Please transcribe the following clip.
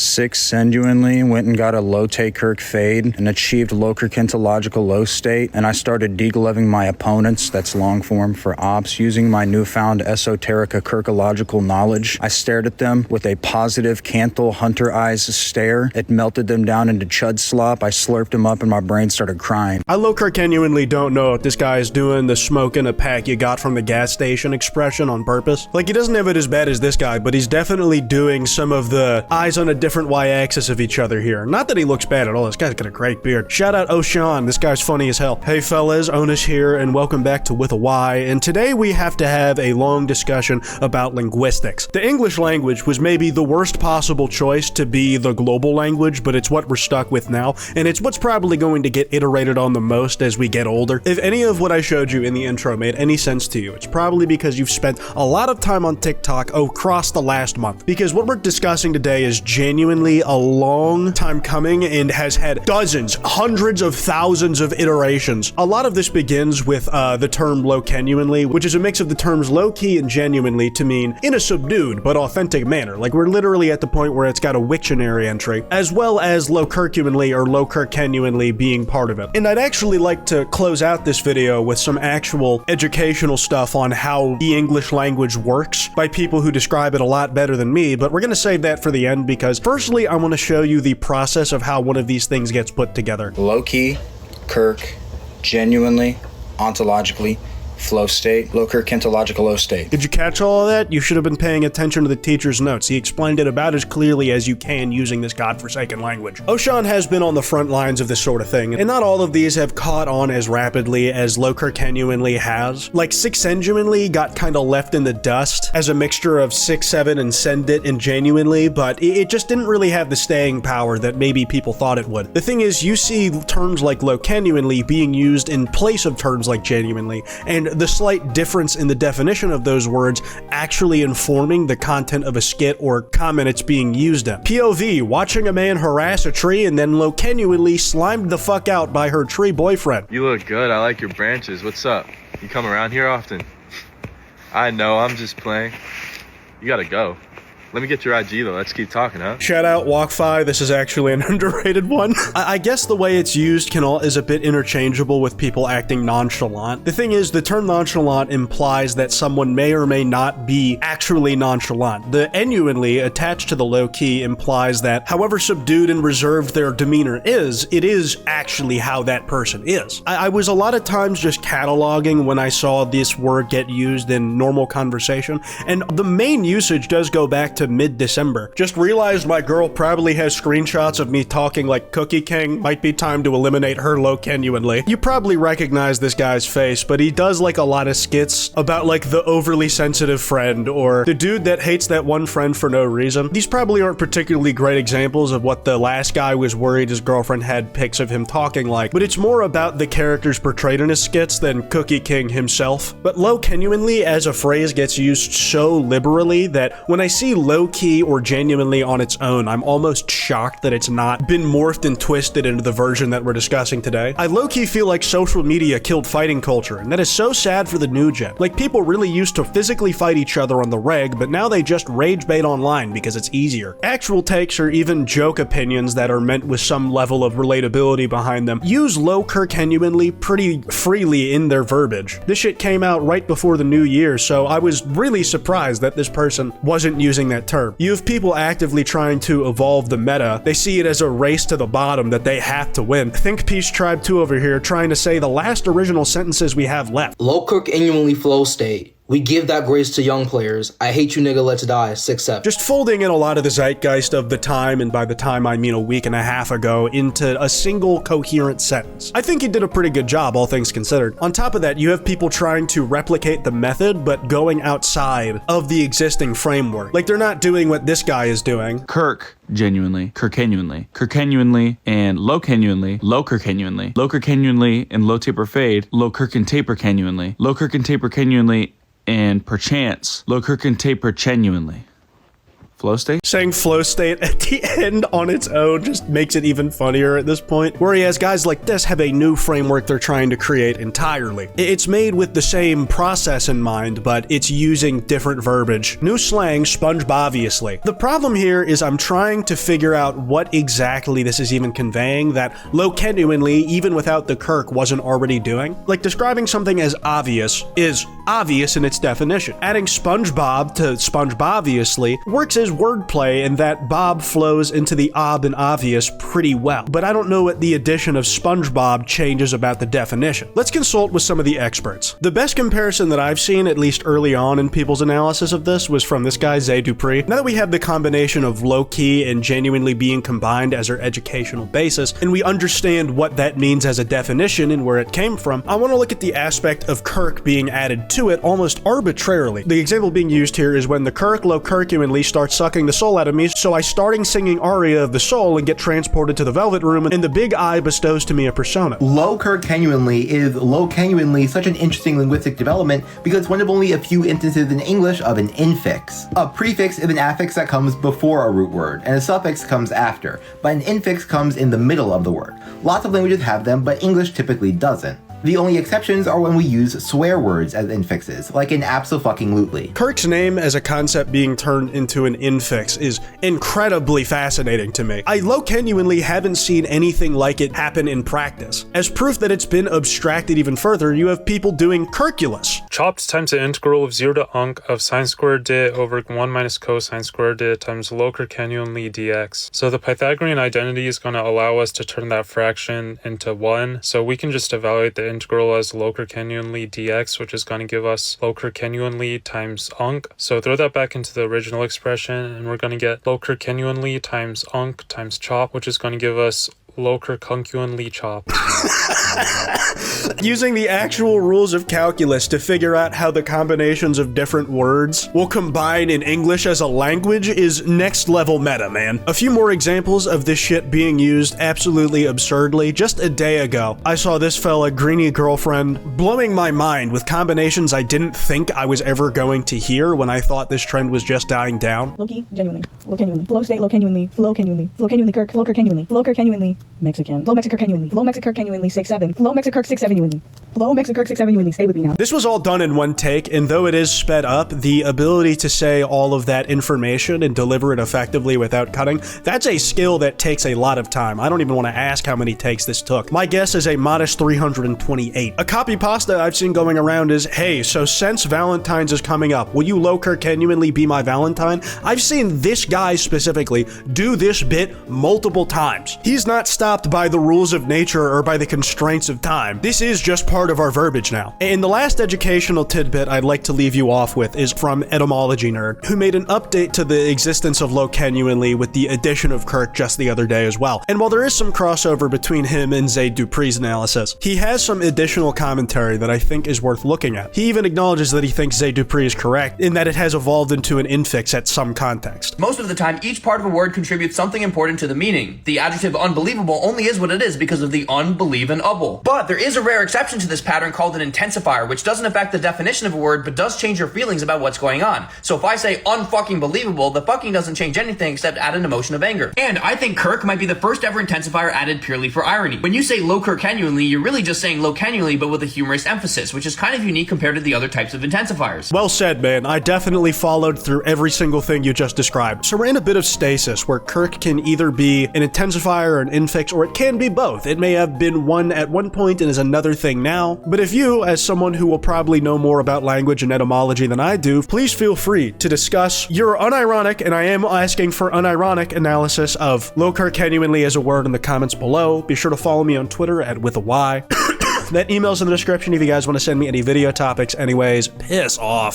6 genuinely went and got a LowKirk fade and achieved LowKirkentological low state, and I started degloving my opponents, that's long form for ops, using my newfound esoterica kirkological knowledge. I stared at them with a positive Canthal hunter eyes stare. It melted them down into chud slop. I slurped them up and my brain started crying. I LowKirkenuinely don't know if this guy is doing the smoke in a pack you got from the gas station expression on purpose. Like, he doesn't have it as bad as this guy, but he's definitely doing some of the eyes on a different y-axis of each other here. Not that he looks bad at all, this guy's got a great beard. Shout out Oshan, this guy's funny as hell. Hey fellas, Onus here, and welcome back to With a Y, and today we have to have a long discussion about linguistics. The English language was maybe the worst possible choice to be the global language, but it's what we're stuck with now, and it's what's probably going to get iterated on the most as we get older. If any of what I showed you in the intro made any sense to you, it's probably because you've spent a lot of time on TikTok across the last month, because what we're discussing today is genuinely a long time coming and has had dozens, hundreds of thousands of iterations. A lot of this begins with the term LowKirkenuinely, which is a mix of the terms low-key and genuinely to mean in a subdued but authentic manner. Like, we're literally at the point where it's got a Wiktionary entry, as well as LowKirkenuinely or LowKirkenuinely being part of it. And I'd actually like to close out this video with some actual educational stuff on how the English language works by people who describe it a lot better than me, but we're gonna save that for the end because firstly, I want to show you the process of how one of these things gets put together. Low-key, Kirk, genuinely, ontologically, flow state, LowKirkentological low state. Did you catch all of that? You should have been paying attention to the teacher's notes. He explained it about as clearly as you can using this godforsaken language. Oshan has been on the front lines of this sort of thing, and not all of these have caught on as rapidly as LowKirkenuinely has. Like, 6 genuinely got kind of left in the dust as a mixture of 6, 7, and send it and genuinely, but it just didn't really have the staying power that maybe people thought it would. The thing is, you see terms like LowKirkenuinely being used in place of terms like genuinely, and the slight difference in the definition of those words actually informing the content of a skit or comment it's being used in. POV, watching a man harass a tree and then LowKirkenuinely slimed the fuck out by her tree boyfriend. You look good, I like your branches. What's up? You come around here often? I know, I'm just playing. You gotta go. Let me get your IG though, let's keep talking, huh? Shout out WalkFi, this is actually an underrated one. I guess the way it's used is a bit interchangeable with people acting nonchalant. The thing is, the term nonchalant implies that someone may or may not be actually nonchalant. The genuinely attached to the low-key implies that however subdued and reserved their demeanor is, it is actually how that person is. I was a lot of times just cataloging when I saw this word get used in normal conversation, and the main usage does go back to mid-December. Just realized my girl probably has screenshots of me talking like Cookie King. Might be time to eliminate her LowKirkenuinely. You probably recognize this guy's face, but he does like a lot of skits about like the overly sensitive friend or the dude that hates that one friend for no reason. These probably aren't particularly great examples of what the last guy was worried his girlfriend had pics of him talking like, but it's more about the characters portrayed in his skits than Cookie King himself. But LowKirkenuinely as a phrase gets used so liberally that when I see low-key or genuinely on its own, I'm almost shocked that it's not been morphed and twisted into the version that we're discussing today. I low-key feel like social media killed fighting culture, and that is so sad for the new gen. Like, people really used to physically fight each other on the reg, but now they just rage bait online because it's easier. Actual takes or even joke opinions that are meant with some level of relatability behind them use LowKirkenuinely pretty freely in their verbiage. This shit came out right before the new year, so I was really surprised that this person wasn't using that term. You have people actively trying to evolve the meta. They see it as a race to the bottom that they have to win. Think Peace Tribe 2 over here trying to say the last original sentences we have left. LowKirkenuinely flow state. We give that grace to young players. I hate you nigga, let's die. 6-7. Just folding in a lot of the zeitgeist of the time, and by the time I mean a week and a half ago, into a single coherent sentence. I think he did a pretty good job, all things considered. On top of that, you have people trying to replicate the method, but going outside of the existing framework. Like, they're not doing what this guy is doing. Kirk, genuinely, Kirkenuinely, and LowKirkenuinely, LowKirkenuinely, and low taper fade, LowKirkentaperkenuinely, and perchance, LowKirkentapergenuinely. Flow state? Saying flow state at the end on its own just makes it even funnier at this point. Whereas guys like this have a new framework they're trying to create entirely. It's made with the same process in mind, but it's using different verbiage. New slang, SpongeBobviously. The problem here is I'm trying to figure out what exactly this is even conveying that LowKirkenuinely, even without the Kirk, wasn't already doing. Like, describing something as obvious is obvious in its definition. Adding SpongeBob to SpongeBobviously works as wordplay in that Bob flows into the ob and obvious pretty well, but I don't know what the addition of SpongeBob changes about the definition. Let's consult with some of the experts. The best comparison that I've seen, at least early on in people's analysis of this, was from this guy, Zay Dupree. Now that we have the combination of low-key and genuinely being combined as our educational basis, and we understand what that means as a definition and where it came from, I want to look at the aspect of Kirk being added to it almost arbitrarily. The example being used here is when the Kirk LowKirkenuinely starts sucking the soul out of me, so I starting singing aria of the soul and get transported to the Velvet Room, and the big eye bestows to me a persona. LowKirkenuinely is LowKirkenuinely such an interesting linguistic development because it's one of only a few instances in English of an infix. A prefix is an affix that comes before a root word, and a suffix comes after, but an infix comes in the middle of the word. Lots of languages have them, but English typically doesn't. The only exceptions are when we use swear words as infixes, like in abso-fucking-lutely. Kirk's name as a concept being turned into an infix is incredibly fascinating to me. I LowKirkenuinely haven't seen anything like it happen in practice. As proof that it's been abstracted even further, you have people doing Kirkulus. Chopped times the integral of 0 to unc of sine squared d over 1 minus cosine squared d times LowKirkenuinely dx. So the Pythagorean identity is going to allow us to turn that fraction into 1, so we can just evaluate the integral as LowKirkenuinely dx, which is going to give us LowKirkenuinely times unc. So throw that back into the original expression, and we're going to get LowKirkenuinely times unc times chop, which is going to give us LowKirkenuinely chop. Using the actual rules of calculus to figure out how the combinations of different words will combine in English as a language is next level meta, man. A few more examples of this shit being used absolutely absurdly. Just a day ago, I saw this fella, Greeny Girlfriend, blowing my mind with combinations I didn't think I was ever going to hear when I thought this trend was just dying down. Low-key, genuinely, LowKirkenuinely, flow state, LowKirkenuinely, LowKirkenuinely, Kirk, LowKirkenuinely, LowKirkenuinely, Mexican, Low Mexikirkenuinely, Low Mexikirkenuinely, 6-7, Low Mexikirk 6-7uinely, Low Mexikirk 6-7uinely, stay with me now. This was all done in one take, and though it is sped up, the ability to say all of that information and deliver it effectively without cutting, that's a skill that takes a lot of time. I don't even want to ask how many takes this took. My guess is a modest 328. A copy pasta I've seen going around is, hey, so since Valentine's is coming up, will you LowKirkenuinely be my Valentine? I've seen this guy specifically do this bit multiple times. He's not stopped by the rules of nature or by the constraints of time. This is just part of our verbiage now. And the last educational tidbit I'd like to leave you off with is from Etymology Nerd, who made an update to the existence of LowKirkenuinely with the addition of Kirk just the other day as well. And while there is some crossover between him and Zay Dupree's analysis, he has some additional commentary that I think is worth looking at. He even acknowledges that he thinks Zay Dupree is correct in that it has evolved into an infix at some context. Most of the time, each part of a word contributes something important to the meaning. The adjective unbelievable only is what it is because of the unbelievable. But there is a rare exception to this pattern called an intensifier, which doesn't affect the definition of a word, but does change your feelings about what's going on. So if I say unfucking believable, the fucking doesn't change anything except add an emotion of anger. And I think Kirk might be the first ever intensifier added purely for irony. When you say LowKirkenuinely, you're really just saying LowKirkenuinely, but with a humorous emphasis, which is kind of unique compared to the other types of intensifiers. Well said, man. I definitely followed through every single thing you just described. So we're in a bit of stasis where Kirk can either be an intensifier or an infix, or it can be both. It may have been one at one point and is another thing now. But if you, as someone who will probably know more about language and etymology than I do, please feel free to discuss your unironic, and I am asking for unironic, analysis of LowKirkenuinely as a word in the comments below. Be sure to follow me on Twitter at with a Y. That email's in the description if you guys want to send me any video topics. Anyways, piss off.